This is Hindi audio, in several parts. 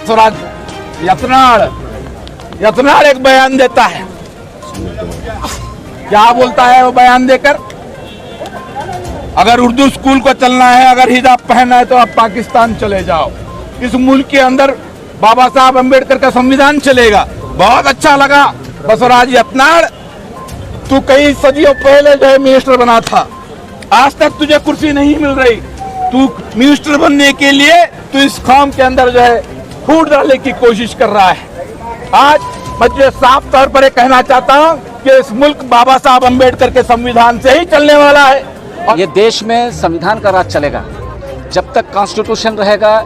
स्वराज यत्नाड़ एक बयान देता है। क्या बोलता है वो बयान देकर? अगर उर्दू स्कूल को चलना है, अगर हिजाब पहनना है तो आप पाकिस्तान चले जाओ। इस मुल्क के अंदर बाबा साहब अम्बेडकर का संविधान चलेगा। बहुत अच्छा लगा बसवराज यत्नाड़, तू कई सदियों पहले जो है मिनिस्टर बना था, आज तक तुझे कुर्सी नहीं मिल रही। तू मिनिस्टर बनने के लिए तू इस कौम के अंदर जो है फूट डालने की कोशिश कर रहा है। आज मैं तुझे साफ तौर पर कहना चाहता हूँ कि इस मुल्क बाबा साहब अम्बेडकर के संविधान से ही चलने वाला है। और ये देश में संविधान का राज चलेगा। जब तक कॉन्स्टिट्यूशन रहेगा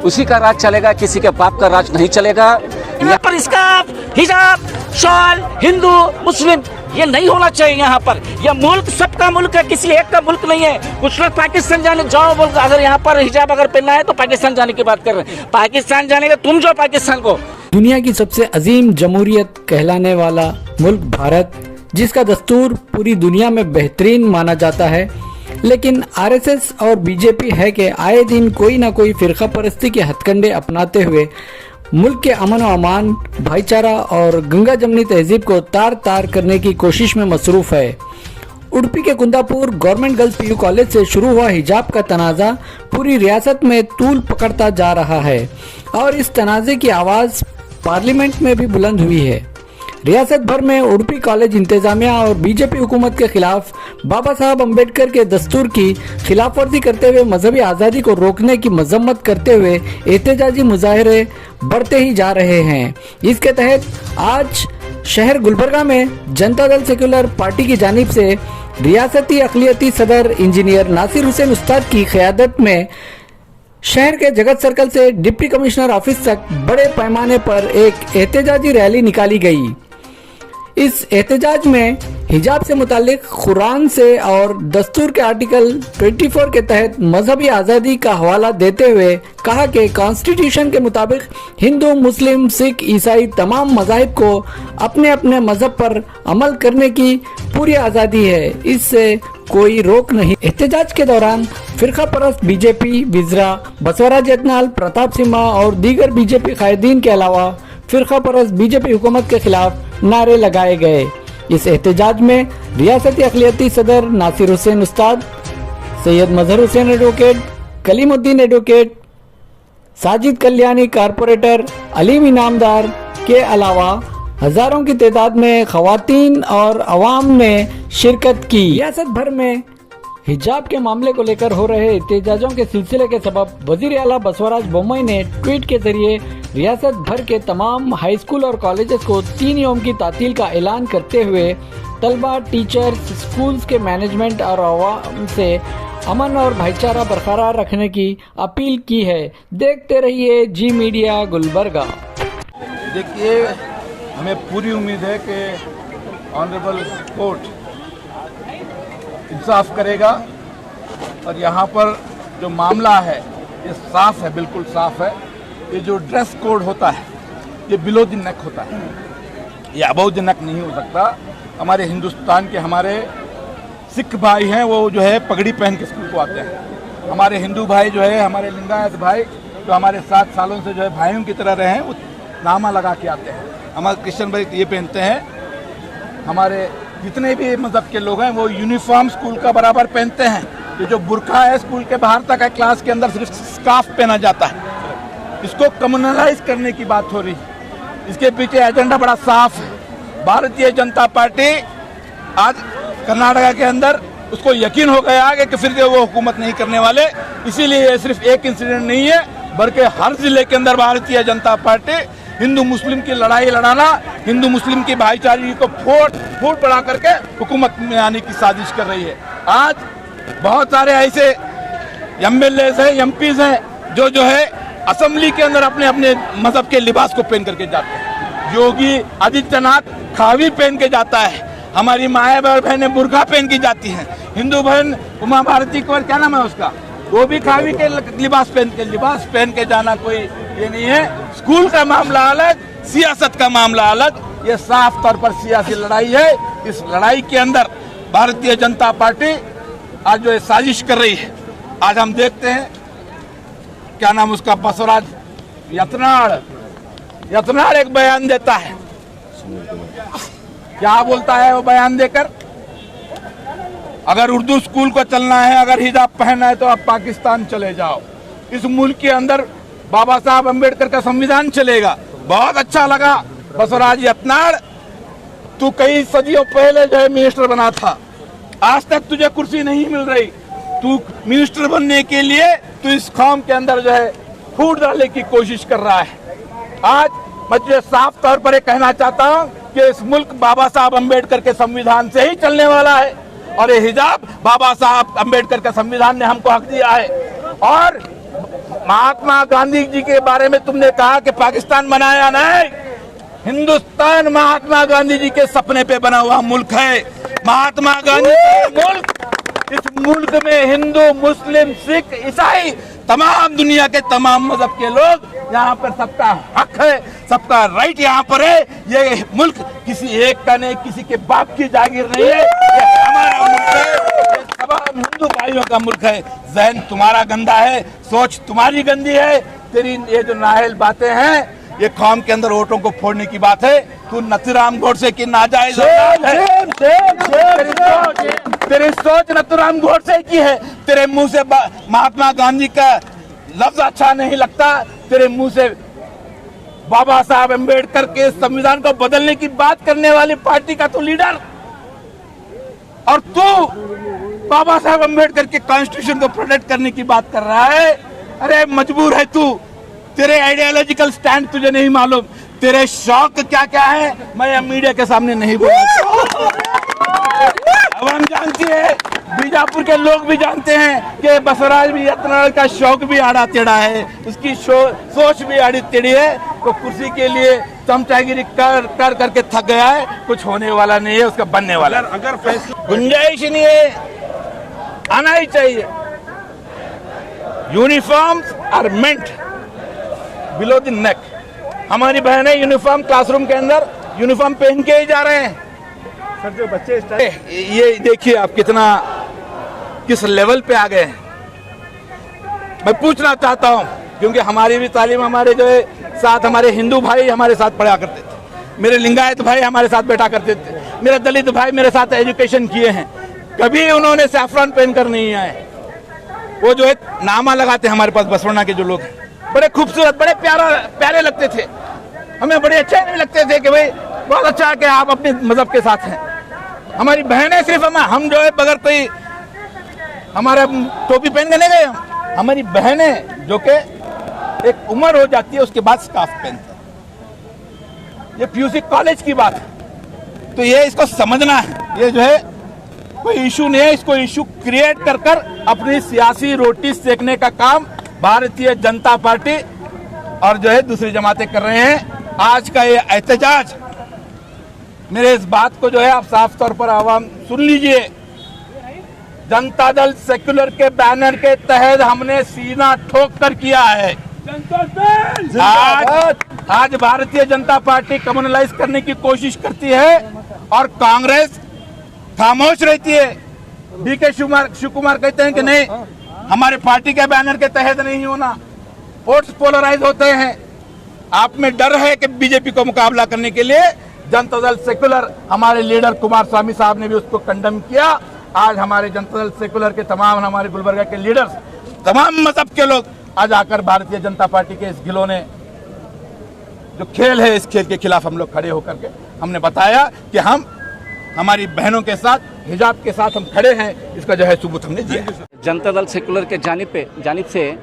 उसी का राज चलेगा, किसी के बाप का राज नहीं चलेगा। यहाँ पर स्कार्फ, हिजाब, शॉल, हिंदू मुस्लिम ये नहीं होना चाहिए। यहाँ पर यह मुल्क सबका मुल्क है, किसी एक का मुल्क नहीं है। कुछ लोग पाकिस्तान जाने जाओ बोल, अगर यहाँ पर हिजाब अगर पहनना है तो पाकिस्तान जाने की बात कर रहे हैं। पाकिस्तान जाने का तुम जो पाकिस्तान को। दुनिया की सबसे अजीम जमहूरियत कहलाने वाला मुल्क भारत, जिसका दस्तूर पूरी दुनिया में बेहतरीन माना जाता है, लेकिन आरएसएस और बीजेपी है कि आए दिन कोई ना कोई फिरका परस्ती के हथकंडे अपनाते हुए मुल्क के अमन व अमान, भाईचारा और गंगा जमनी तहजीब को तार तार करने की कोशिश में मसरूफ़ है। उडुपी के Kundapur government girls PU college से शुरू हुआ हिजाब का तनाज़ा पूरी रियासत में तूल पकड़ता जा रहा है और इस तनाज़े की आवाज़ पार्लियामेंट में भी बुलंद हुई है। रियासत भर में उडुपी कॉलेज इंतजामिया और बीजेपी हुकूमत के खिलाफ बाबा साहब अम्बेडकर के दस्तूर की खिलाफवर्जी करते हुए मजहबी आज़ादी को रोकने की मजम्मत करते हुए एहतजाजी मुजाहरे बढ़ते ही जा रहे हैं। इसके तहत आज शहर गुलबर्गा में जनता दल सेक्युलर पार्टी की जानिब से रियासती अक़लियती सदर इंजीनियर नासिर हुसैन उस्ताद की क़यादत में शहर के जगत सर्कल से डिप्टी कमिश्नर ऑफिस तक बड़े पैमाने पर एक एहतजाजी रैली निकाली गई। इस एहतजाज में हिजाब से मुतालिक कुरान से और दस्तूर के आर्टिकल 24 के तहत मजहबी आज़ादी का हवाला देते हुए कहा कि कॉन्स्टिट्यूशन के मुताबिक हिंदू, मुस्लिम, सिख, ईसाई तमाम मज़ाहिब को अपने अपने मजहब पर अमल करने की पूरी आज़ादी है, इससे कोई रोक नहीं। एहतजाज के दौरान फिरका परस्त बीजेपी, विजरा, बसवराज यत्नाड़, प्रताप सिम्हा और दीगर बीजेपी कायदीन के अलावा फिरका परस्त बीजेपी हुकूमत के खिलाफ नारे लगाए गए। इस एहतजाज में रियासती अक़लियती सदर Nasir Hussain Ustad, Syed Mazhar Hussain advocate, Kalimuddin advocate, Sajid Kalyani corporator, Aleem Inamdar के अलावा हजारों की तादाद में खवातीन और अवाम ने शिरकत की। रियासत भर में हिजाब के मामले को लेकर हो रहे एहतजाजों के सिलसिले के सबब वजीर आला बसवराज बोम्मई ने ट्वीट के जरिए रियासत भर के तमाम हाई स्कूल और कॉलेजेस को 3 यौम की तातील का ऐलान करते हुए तलबा, टीचर्स, स्कूल्स के मैनेजमेंट और अवाम से अमन और भाईचारा बरकरार रखने की अपील की है। देखते रहिए जी मीडिया गुलबर्गा। देखिए, हमें पूरी उम्मीद है कि ऑनरेबल कोर्ट इंसाफ करेगा और यहाँ पर जो मामला है ये साफ है, बिल्कुल साफ है। ये जो ड्रेस कोड होता है ये बिलो द नेक होता है, ये अबव द नेक नहीं हो सकता। हमारे हिंदुस्तान के हमारे सिख भाई हैं, वो जो है पगड़ी पहन के स्कूल को आते हैं। हमारे हिंदू भाई जो है, हमारे लिंगायत भाई जो हमारे 7 सालों से जो है भाइयों की तरह रहे हैं, वो नामा लगा के आते हैं। हमारे क्रिश्चियन भाई ये पहनते हैं। हमारे जितने भी मज़हब के लोग हैं वो यूनिफॉर्म स्कूल का बराबर पहनते हैं। ये जो बुर्का है स्कूल के बाहर तक है, क्लास के अंदर सिर्फ स्कार्फ पहना जाता है। इसको कम्युनलाइज करने की बात हो रही है। इसके पीछे एजेंडा बड़ा साफ है। भारतीय जनता पार्टी आज कर्नाटका के अंदर उसको यकीन हो गया है कि फिर वो हुकूमत नहीं करने वाले। इसीलिए ये सिर्फ एक इंसिडेंट नहीं है, बल्कि हर जिले के अंदर भारतीय जनता पार्टी हिंदू मुस्लिम की लड़ाई लड़ाना, हिंदू मुस्लिम की भाईचारे को फूट बढ़ा करके हुकूमत में आने की साजिश कर रही है। आज बहुत सारे ऐसे एमएलएज हैं, एमपीज हैं जो है असेंबली के अंदर अपने अपने मजहब के लिबास को पहन करके जाते हैं। योगी आदित्यनाथ खावी पहन के जाता है, हमारी माए बहनें बुर्का पहन के जाती हैं। हिंदू बहन उमा भारती को क्या नाम है उसका, वो भी खावी के लिबास पहन के जाना कोई ये नहीं है। स्कूल का मामला अलग, सियासत का मामला अलग। ये साफ तौर पर सियासी लड़ाई है। इस लड़ाई के अंदर भारतीय जनता पार्टी आज जो साजिश कर रही है, आज हम देखते हैं क्या नाम उसका बसवराज यत्नाड़ एक बयान देता है। क्या बोलता है वो बयान देकर? अगर उर्दू स्कूल को चलना है, अगर हिजाब पहनना है तो आप पाकिस्तान चले जाओ। इस मुल्क के अंदर बाबा साहब अम्बेडकर का संविधान चलेगा। बहुत अच्छा लगा बसवराज यत्नाड़, तू कई सदियों पहले जो है मिनिस्टर बना था, आज तक तुझे कुर्सी नहीं मिल रही। तू मिनिस्टर बनने के लिए तू इस कौम के अंदर जो है फूट डालने की कोशिश कर रहा है। आज मैं तुझे साफ तौर पर कहना चाहता हूं कि इस मुल्क बाबा साहब अम्बेडकर के संविधान से ही चलने वाला है, और ये हिजाब बाबा साहब अम्बेडकर का संविधान ने हमको हक दिया है। और महात्मा गांधी जी के बारे में तुमने कहा कि पाकिस्तान बनाया नहीं, हिंदुस्तान महात्मा गांधी जी के सपने पे बना हुआ मुल्क है। महात्मा गांधी का मुल्क, इस मुल्क में हिंदू, मुस्लिम, सिख, ईसाई, तमाम दुनिया के तमाम मजहब के लोग यहाँ पर, सबका हक है, सबका राइट यहाँ पर है। ये मुल्क किसी एक का नहीं, किसी के बाप की जागीर नहीं है, ये हमारा मुल्क है, ये तमाम हिंदू भाइयों का मुल्क है। जहन तुम्हारा गंदा है, सोच तुम्हारी गंदी है। तेरी ये जो नाअहल बातें हैं, ये कौम के अंदर वोटों को फोड़ने की बात है। तू नथुराम गोडसे की नाजायज औलाद है। तेरी सोच नथुराम गोडसे की है। तेरे मुंह से महात्मा गांधी का लफ्ज अच्छा नहीं लगता, तेरे मुंह से बाबा साहब अम्बेडकर के संविधान को बदलने की बात करने वाली पार्टी का तू लीडर, और तू बाबा साहब अम्बेडकर के कॉन्स्टिट्यूशन को प्रोटेक्ट करने की बात कर रहा है। अरे मजबूर है तू, तेरे आइडियोलॉजिकल स्टैंड तुझे नहीं मालूम, तेरे शौक क्या क्या है मैं मीडिया के सामने नहीं बोलूंगा। अब हम जानते हैं, बीजापुर के लोग भी जानते हैं कि बसवराज भी यत्नाड़ का शौक भी आड़ा टेढ़ा है, उसकी सोच भी आड़ी टेढ़ी है। तो कुर्सी के लिए चमचागिरी कर करके थक गया है, कुछ होने वाला नहीं है, उसका बनने वाला। अगर गुंजाइश नहीं है, आना ही चाहिए। Uniforms are meant below the neck. हमारी बहनें यूनिफॉर्म क्लासरूम के अंदर यूनिफॉर्म पहन के ही जा रहे हैं। सर जो बच्चे ये देखिए आप किस लेवल पे आ गए हैं। मैं पूछना चाहता हूं, क्योंकि हमारी भी तालीम, हमारे जो है साथ हमारे हिंदू भाई हमारे साथ पढ़ा करते थे, मेरे लिंगायत भाई हमारे साथ बैठा करते थे, मेरे दलित भाई मेरे साथ एजुकेशन किए हैं, कभी उन्होंने सैफरान पहनकर नहीं आए। वो जो है नामा लगाते हमारे पास बसवण्णा के जो लोग हैं, बड़े खूबसूरत, बड़े प्यारे लगते थे, हमें बड़े अच्छे नहीं लगते थे कि भाई बहुत अच्छा कि आप अपने मजहब के साथ हैं। हमारी बहनें सिर्फ हम जो है बगैर कोई हमारा टोपी पहन के नहीं गए, हमारी बहनें जो कि एक उम्र हो जाती है उसके बाद स्कार्फ पहनते हैं। ये पीयूसी कॉलेज की बात है, तो ये इसको समझना है। ये जो है कोई इशू नहीं है, इसको इशू क्रिएट कर अपनी सियासी रोटी सेकने का काम भारतीय जनता पार्टी और जो है दूसरी जमातें कर रहे हैं। आज का ये एहतजाज, मेरे इस बात को जो है आप साफ तौर पर आवाम सुन लीजिए। जनता दल सेक्युलर के बैनर के तहत हमने सीना ठोक कर किया है। आज भारतीय जनता पार्टी कम्युनलाइज करने की कोशिश करती है और कांग्रेस खामोश रहती है। डीके शिव कुमार कहते हैं कि नहीं, हमारे पार्टी के बैनर के तहत नहीं होना, वोट्स पोलराइज होते हैं। आप में डर है कि बीजेपी को मुकाबला करने के लिए जनता दल सेक्युलर, हमारे लीडर कुमार स्वामी साहब ने भी उसको कंडेम किया। आज हमारे जनता दल सेक्युलर के तमाम, हमारे गुलबर्गा के लीडर्स, तमाम मजहब के लोग आज आकर भारतीय जनता पार्टी के इस खिलौने जो खेल है, इस खेल के खिलाफ हम लोग खड़े होकर के हमने बताया कि हम हमारी बहनों के साथ, हिजाब के साथ हम खड़े हैं। इसका जो है सबूत हमने दिया। जनता दल सेक्युलर के जानिब से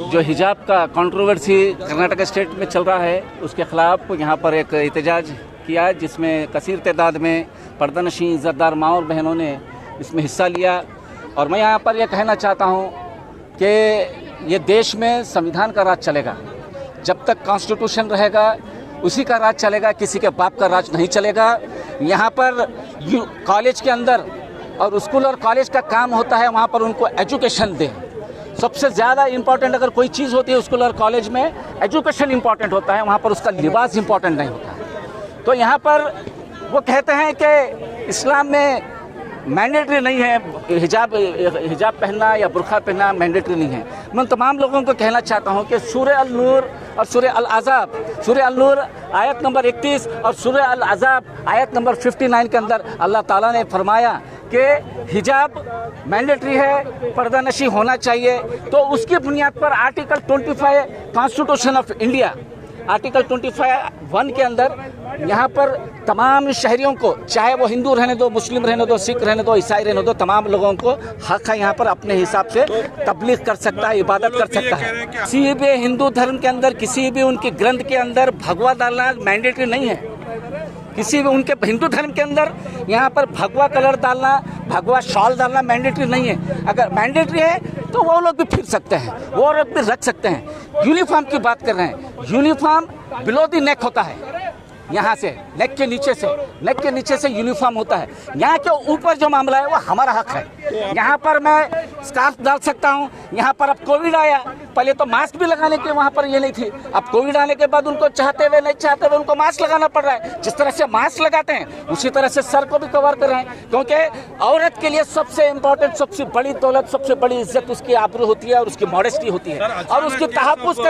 जो हिजाब का कंट्रोवर्सी कर्नाटक स्टेट में चल रहा है, उसके खिलाफ यहाँ पर एक एहतजाज किया, जिसमें कसीर तादाद में पर्दानशीं इज़्ज़तदार माँ और बहनों ने इसमें हिस्सा लिया। और मैं यहाँ पर यह कहना चाहता हूँ कि ये देश में संविधान का राज चलेगा। जब तक कॉन्स्टिट्यूशन रहेगा उसी का राज चलेगा, किसी के बाप का राज नहीं चलेगा। यहाँ पर कॉलेज के अंदर और स्कूल और कॉलेज का काम होता है वहाँ पर उनको एजुकेशन दें। सबसे ज़्यादा इम्पॉर्टेंट अगर कोई चीज़ होती है स्कूल और कॉलेज में, एजुकेशन इम्पॉर्टेंट होता है, वहाँ पर उसका लिबास इम्पॉर्टेंट नहीं होता है। तो यहाँ पर वो कहते हैं कि इस्लाम में मैंडेटरी नहीं है, हिजाब पहनना या बुर्का पहनना मैंडेटरी नहीं है। मैं तमाम लोगों को कहना चाहता हूँ कि सूरह अल-नूर और सूरह अल-अहज़ाब, सूरह अल-नूर आयत नंबर 31 और सूरह अल-अहज़ाब आयत नंबर 59 के अंदर अल्लाह ताला ने फरमाया कि हिजाब मैंडेटरी है, पर्दानशी होना चाहिए। तो उसकी बुनियाद पर article 25 constitution of India, article 25(1) के अंदर यहाँ पर तमाम शहरियों को, चाहे वो हिंदू रहने दो, मुस्लिम रहने दो, सिख रहने दो, ईसाई रहने दो, तमाम लोगों को हक है यहाँ पर अपने हिसाब से तबलीग कर सकता है, इबादत कर सकता है। किसी भी हिंदू धर्म के अंदर, किसी भी उनके ग्रंथ के अंदर भगवा डालना मैंडेटरी नहीं है। किसी भी उनके हिंदू धर्म के अंदर यहाँ पर भगवा कलर डालना, भगवा शॉल डालना मैंडेटरी नहीं है। अगर मैंडेटरी है तो वो लोग भी फिर सकते हैं, वो लोग भी रख सकते हैं। यूनिफॉर्म की बात कर रहे हैं, यूनिफॉर्म बिलो द नेक होता है, यहाँ से नेक के नीचे से यूनिफॉर्म होता है। यहाँ के ऊपर जो मामला है वो हमारा हक है। यहाँ पर मैं स्कार्फ डाल सकता हूँ। यहाँ पर अब कोविड आया, पहले तो मास्क भी लगाने के वहाँ पर ये नहीं थी। अब कोविड आने के बाद उनको चाहते हुए नहीं चाहते हुए उनको मास्क लगाना पड़ रहा है। जिस तरह से मास्क लगाते हैं उसी तरह से सर को भी कवर कर रहे हैं, क्योंकि औरत के लिए सबसे इम्पोर्टेंट, सबसे बड़ी दौलत, सबसे बड़ी इज्जत उसकी आबरू होती है और उसकी मॉडेस्टी होती है, और उसकी तहफ़्फ़ुज़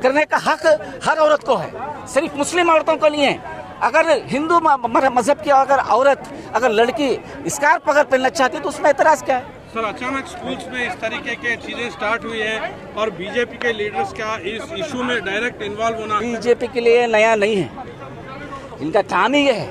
करने का हक हर औरत को है, सिर्फ मुस्लिम औरतों को नहीं है। अगर हिंदू मजहब की अगर लड़की स्कार्फ अगर पहनना चाहती है तो उसमें एतराज़ क्या है? सर, अचानक स्कूल्स में इस तरीके के चीजें स्टार्ट हुई है और बीजेपी के लीडर्स का इस इशू में डायरेक्ट इन्वॉल्व होना बीजेपी के लिए नया नहीं है। इनका काम ही ये है,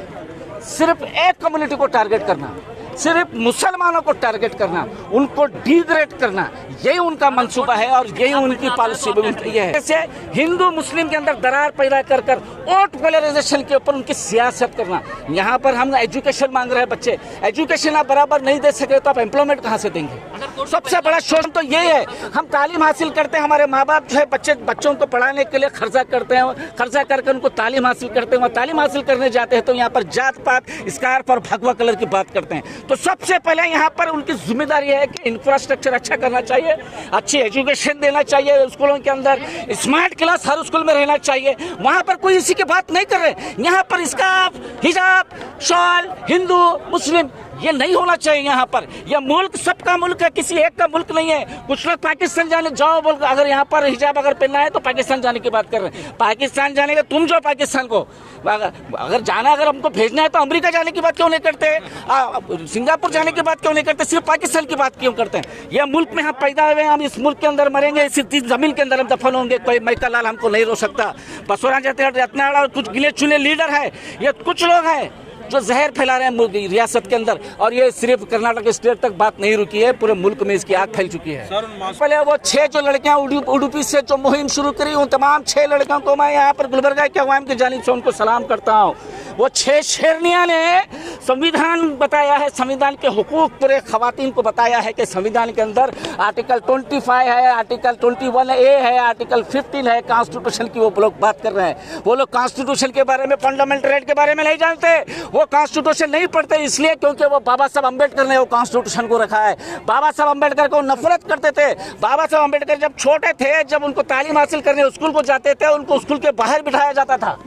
सिर्फ एक कम्युनिटी को टारगेट करना, सिर्फ मुसलमानों को टारगेट करना, उनको डिग्रेड करना, यही उनका मंसूबा है और यही उनकी पॉलिसी भी है। जैसे हिंदू मुस्लिम के अंदर दरार पैदा कर वोट पोलराइजेशन के ऊपर उनकी सियासत करना। यहाँ पर हम एजुकेशन मांग रहे हैं, बच्चे एजुकेशन आप बराबर नहीं दे सके तो आप एम्प्लॉयमेंट कहाँ से देंगे? सबसे बड़ा शोषण तो ये है। हम तालीम हासिल करते हैं, हमारे माँ बाप जो है बच्चों को पढ़ाने के लिए खर्चा करते हैं, खर्चा करके उनको तालीम हासिल करते हैं। तालीम हासिल करने जाते हैं तो यहाँ पर जात पात, स्कार्फ और भगवा कलर की बात करते हैं। तो सबसे पहले यहाँ पर उनकी जिम्मेदारी है कि इंफ्रास्ट्रक्चर अच्छा करना चाहिए, अच्छी एजुकेशन देना चाहिए, स्कूलों के अंदर स्मार्ट क्लास हर स्कूल में रहना चाहिए। वहाँ पर कोई इसी की बात नहीं कर रहे। यहाँ पर स्कार्फ, हिजाब, शॉल, हिंदू मुस्लिम ये नहीं होना चाहिए। यहाँ पर यह मुल्क सबका मुल्क है, किसी एक का मुल्क नहीं है। कुछ लोग पाकिस्तान जाने जाओ बोल, अगर यहाँ पर हिजाब अगर पहनना है तो पाकिस्तान जाने की बात कर रहे हैं। पाकिस्तान जाने का तुम जो पाकिस्तान को अगर जाना, अगर हमको भेजना है तो अमेरिका जाने की बात क्यों नहीं करते, सिंगापुर जाने की बात क्यों नहीं करते, सिर्फ पाकिस्तान की बात क्यों करते हैं? यह मुल्क में हम पैदा हुए, हम इस मुल्क के अंदर मरेंगे, इस जमीन के अंदर हम दफन होंगे। कोई मैका लाल हमको नहीं रोक सकता। बसोरा जाते रत्ना और कुछ गिले चुने लीडर है, ये कुछ लोग हैं जो जहर फैला रहे हैं रियासत के अंदर। और ये सिर्फ कर्नाटक स्टेट तक बात नहीं रुकी है, पूरे मुल्क में इसकी आग फैल चुकी है। पहले वो 6 जो लड़कियां उडुपी से जो मुहिम शुरू करी, उन तमाम 6 लड़कियों को मैं यहाँ पर गुलबर्गा के अवाम की जानिब से उनको सलाम करता हूँ। वो 6 शेरनियां ने संविधान बताया है, संविधान के हुकूक पूरे खवातीन को बताया है कि संविधान के अंदर आर्टिकल 25 है, आर्टिकल 21A है, आर्टिकल 15 है, कॉन्स्टिट्यूशन की वो लोग बात कर रहे हैं। वो लोग कॉन्स्टिट्यूशन के बारे में, फंडामेंटल राइट के बारे में नहीं जानते। वो कॉन्स्टिट्यूशन नहीं पढ़ते इसलिए क्योंकि वो बाबा साहब अम्बेडकर ने वो कॉन्स्टिट्यूशन को रखा है। बाबा साहब अम्बेडकर को नफरत करते थे। बाबा साहब अम्बेडकर जब छोटे थे, जब उनको तालीम हासिल करने स्कूल को जाते थे, उनको स्कूल के बाहर बिठाया जाता था,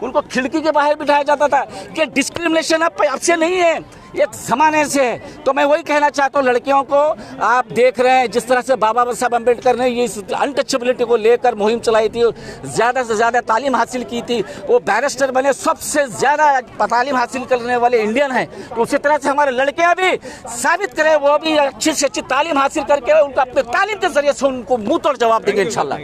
उनको खिड़की के बाहर बिठाया जाता था। कि डिस्क्रिमिनेशन अब से नहीं है, एक जमाने से है। तो मैं वही कहना चाहता हूँ, लड़कियों को आप देख रहे हैं जिस तरह से बाबा साहब अम्बेडकर ने ये अनटचेबिलिटी को लेकर मुहिम चलाई थी, ज़्यादा से ज़्यादा तालीम हासिल की थी, वो बैरिस्टर बने, सबसे ज़्यादा तालीम हासिल करने वाले इंडियन हैं। तो उसी तरह से हमारे लड़कियाँ भी साबित करें, वो भी अच्छी से अच्छी तालीम हासिल करके उनको अपने तालीम के जरिए से उनको मुँह तोड़ जवाब देंगे इंशाल्लाह।